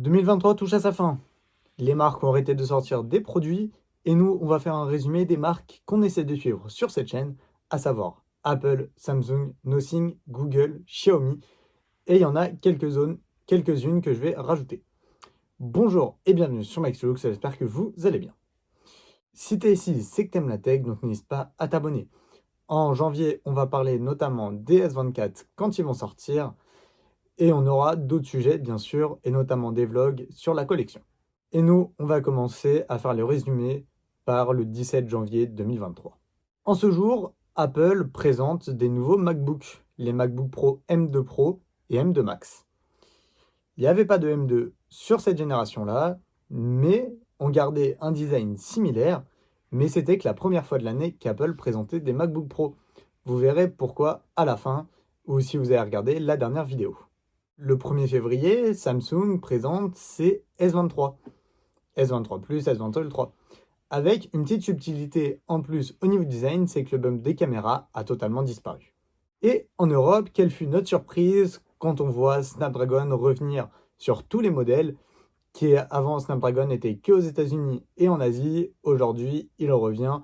2023 touche à sa fin. Les marques ont arrêté de sortir des produits et nous, on va faire un résumé des marques qu'on essaie de suivre sur cette chaîne, à savoir Apple, Samsung, Nothing, Google, Xiaomi et il y en a quelques-unes que je vais rajouter. Bonjour et bienvenue sur MaxLux, j'espère que vous allez bien. Si t'es ici, c'est que t'aimes la tech, donc n'hésite pas à t'abonner. En janvier, on va parler notamment des S24 quand ils vont sortir. Et on aura d'autres sujets, bien sûr, et notamment des vlogs sur la collection. Et nous, on va commencer à faire le résumé par le 17 janvier 2023. En ce jour, Apple présente des nouveaux MacBooks, les MacBook Pro M2 Pro et M2 Max. Il n'y avait pas de M2 sur cette génération-là, mais on gardait un design similaire, mais c'était que la première fois de l'année qu'Apple présentait des MacBook Pro. Vous verrez pourquoi à la fin, ou si vous avez regardé la dernière vidéo. Le 1er février, Samsung présente ses S23. S23 Plus, S23 Ultra. Avec une petite subtilité en plus au niveau design, c'est que le bump des caméras a totalement disparu. Et en Europe, quelle fut notre surprise quand on voit Snapdragon revenir sur tous les modèles, qui avant Snapdragon n'était que aux États-Unis et en Asie. Aujourd'hui, il revient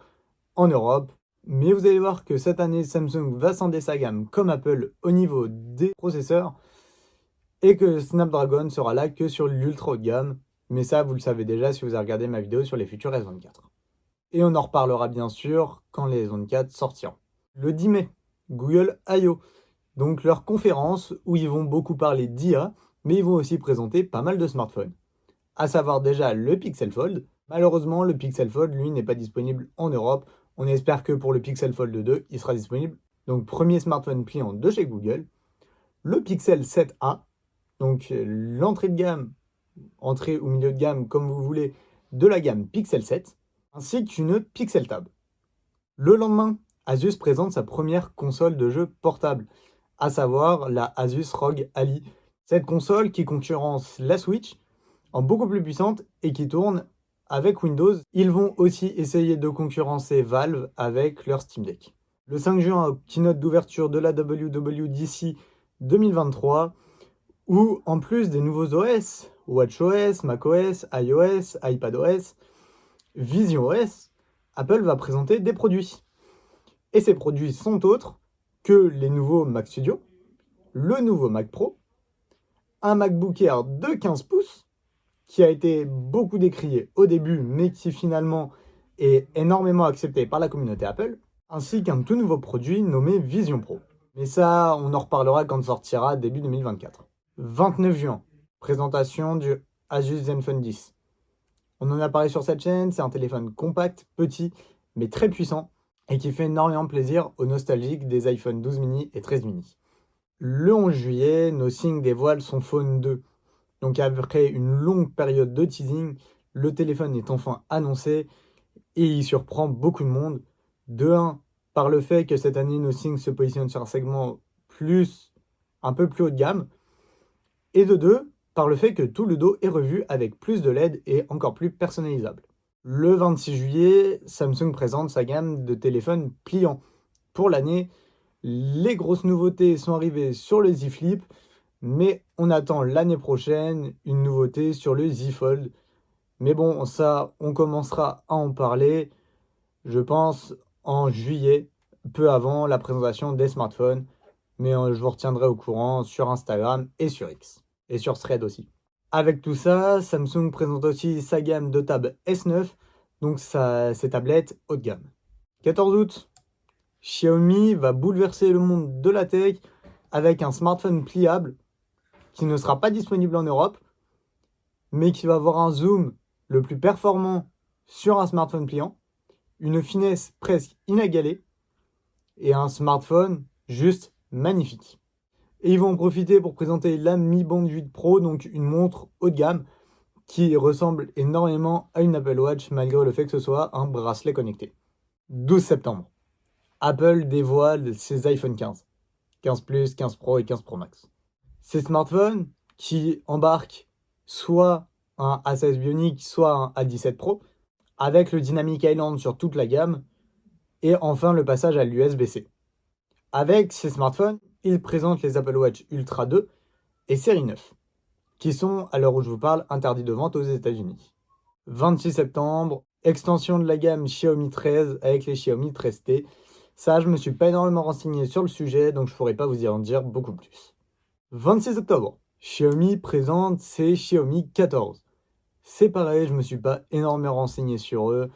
en Europe. Mais vous allez voir que cette année, Samsung va scinder sa gamme comme Apple au niveau des processeurs et que Snapdragon sera là que sur l'ultra haut de gamme. Mais ça, vous le savez déjà si vous avez regardé ma vidéo sur les futurs S24. Et on en reparlera bien sûr quand les S24 sortiront. Le 10 mai, Google I.O. Donc leur conférence où ils vont beaucoup parler d'IA, mais ils vont aussi présenter pas mal de smartphones. À savoir déjà le Pixel Fold. Malheureusement, le Pixel Fold, lui, n'est pas disponible en Europe. On espère que pour le Pixel Fold 2, il sera disponible. Donc premier smartphone pliant de chez Google. Le Pixel 7a, donc l'entrée de gamme, entrée ou milieu de gamme comme vous voulez, de la gamme Pixel 7, ainsi qu'une Pixel Tab. Le lendemain, Asus présente sa première console de jeu portable, à savoir la Asus ROG Ally. Cette console qui concurrence la Switch en beaucoup plus puissante et qui tourne avec Windows. Ils vont aussi essayer de concurrencer Valve avec leur Steam Deck. Le 5 juin, keynote d'ouverture de la WWDC 2023, où en plus des nouveaux OS, WatchOS, macOS, iOS, iPadOS, visionOS, Apple va présenter des produits. Et ces produits sont autres que les nouveaux Mac Studio, le nouveau Mac Pro, un MacBook Air de 15 pouces, qui a été beaucoup décrié au début, mais qui finalement est énormément accepté par la communauté Apple, ainsi qu'un tout nouveau produit nommé Vision Pro. Mais ça, on en reparlera quand sortira début 2024. 29 juin, présentation du Asus Zenfone 10. On en a parlé sur cette chaîne, c'est un téléphone compact, petit, mais très puissant, et qui fait énormément plaisir aux nostalgiques des iPhone 12 mini et 13 mini. Le 11 juillet, Nothing dévoile son Phone 2. Donc après une longue période de teasing, le téléphone est enfin annoncé et il surprend beaucoup de monde. De 1, par le fait que cette année Nothing se positionne sur un segment un peu plus haut de gamme. Et de 2, par le fait que tout le dos est revu avec plus de LED et encore plus personnalisable. Le 26 juillet, Samsung présente sa gamme de téléphones pliants. Pour l'année, les grosses nouveautés sont arrivées sur le Z Flip, mais on attend l'année prochaine une nouveauté sur le Z Fold. Mais bon, ça, on commencera à en parler, je pense, en juillet, peu avant la présentation des smartphones. Mais je vous retiendrai au courant sur Instagram et sur X. Et sur Thread aussi. Avec tout ça, Samsung présente aussi sa gamme de tables S9, donc ses tablettes haut de gamme. 14 août, Xiaomi va bouleverser le monde de la tech avec un smartphone pliable qui ne sera pas disponible en Europe, mais qui va avoir un zoom le plus performant sur un smartphone pliant, une finesse presque inégalée et un smartphone juste magnifique. Et ils vont en profiter pour présenter la Mi Band 8 Pro, donc une montre haut de gamme qui ressemble énormément à une Apple Watch malgré le fait que ce soit un bracelet connecté. 12 septembre, Apple dévoile ses iPhone 15, 15 Plus, 15 Pro et 15 Pro Max. Ces smartphones qui embarquent soit un A16 Bionic, soit un A17 Pro, avec le Dynamic Island sur toute la gamme, et enfin le passage à l'USB-C. Avec ces smartphones, ils présentent les Apple Watch Ultra 2 et série 9. qui sont, à l'heure où je vous parle, interdits de vente aux États-Unis. 26 septembre, extension de la gamme Xiaomi 13 avec les Xiaomi 13T. Ça, je me suis pas énormément renseigné sur le sujet, donc je pourrais pas vous y en dire beaucoup plus. 26 octobre, Xiaomi présente ses Xiaomi 14. C'est pareil, je me suis pas énormément renseigné sur eux,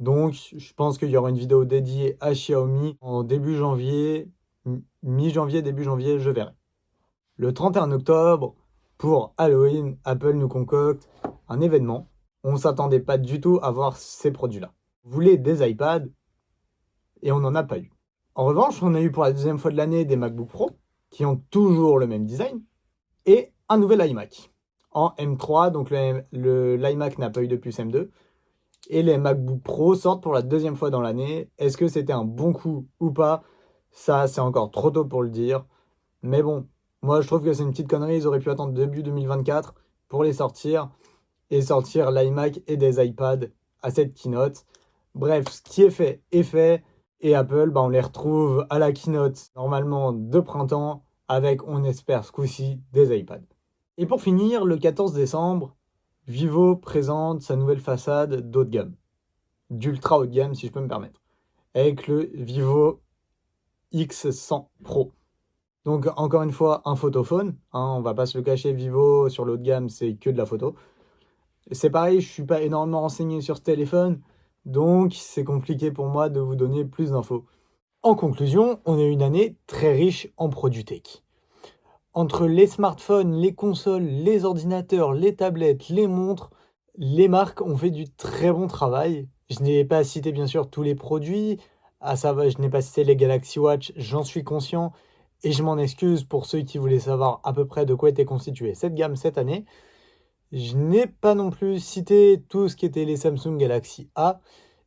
donc je pense qu'il y aura une vidéo dédiée à Xiaomi en début janvier, mi-janvier, début janvier, je verrai. Le 31 octobre, pour Halloween, Apple nous concocte un événement. On ne s'attendait pas du tout à voir ces produits-là. On voulait des iPads et on n'en a pas eu. En revanche, on a eu pour la deuxième fois de l'année des MacBook Pro qui ont toujours le même design et un nouvel iMac en M3, donc l'iMac n'a pas eu de puce M2 et les MacBook Pro sortent pour la deuxième fois dans l'année. Est-ce que c'était un bon coup ou pas? Ça, c'est encore trop tôt pour le dire. Mais bon, moi je trouve que c'est une petite connerie. Ils auraient pu attendre début 2024 pour les sortir et sortir l'iMac et des iPads à cette keynote. Bref, ce qui est fait est fait. Et Apple, on les retrouve à la keynote normalement de printemps avec, on espère ce coup-ci, des iPads. Et pour finir, le 14 décembre, Vivo présente sa nouvelle façade d'haut de gamme, d'ultra haut de gamme si je peux me permettre, avec le Vivo X100 Pro. Donc encore une fois, un photophone, on va pas se le cacher, Vivo sur le haut de gamme, c'est que de la photo. C'est pareil, je suis pas énormément renseigné sur ce téléphone, donc c'est compliqué pour moi de vous donner plus d'infos. En conclusion, on a eu une année très riche en produits tech. Entre les smartphones, les consoles, les ordinateurs, les tablettes, les montres, les marques ont fait du très bon travail. Je n'ai pas cité bien sûr tous les produits, je n'ai pas cité les Galaxy Watch, j'en suis conscient, et je m'en excuse pour ceux qui voulaient savoir à peu près de quoi était constituée cette gamme cette année. Je n'ai pas non plus cité tout ce qui était les Samsung Galaxy A.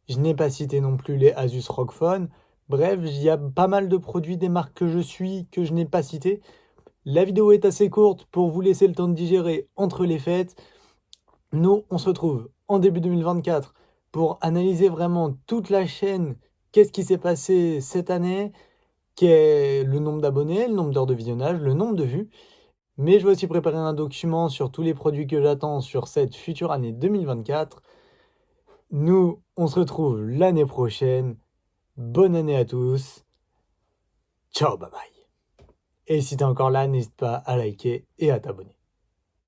Je n'ai pas cité non plus les Asus ROG Phone. Bref, il y a pas mal de produits des marques que je suis que je n'ai pas cités. La vidéo est assez courte pour vous laisser le temps de digérer entre les fêtes. Nous, on se retrouve en début 2024 pour analyser vraiment toute la chaîne. Qu'est-ce qui s'est passé cette année? Quel est le nombre d'abonnés, le nombre d'heures de visionnage, le nombre de vues. Mais je vais aussi préparer un document sur tous les produits que j'attends sur cette future année 2024. Nous, on se retrouve l'année prochaine. Bonne année à tous. Ciao, bye bye. Et si t'es encore là, n'hésite pas à liker et à t'abonner.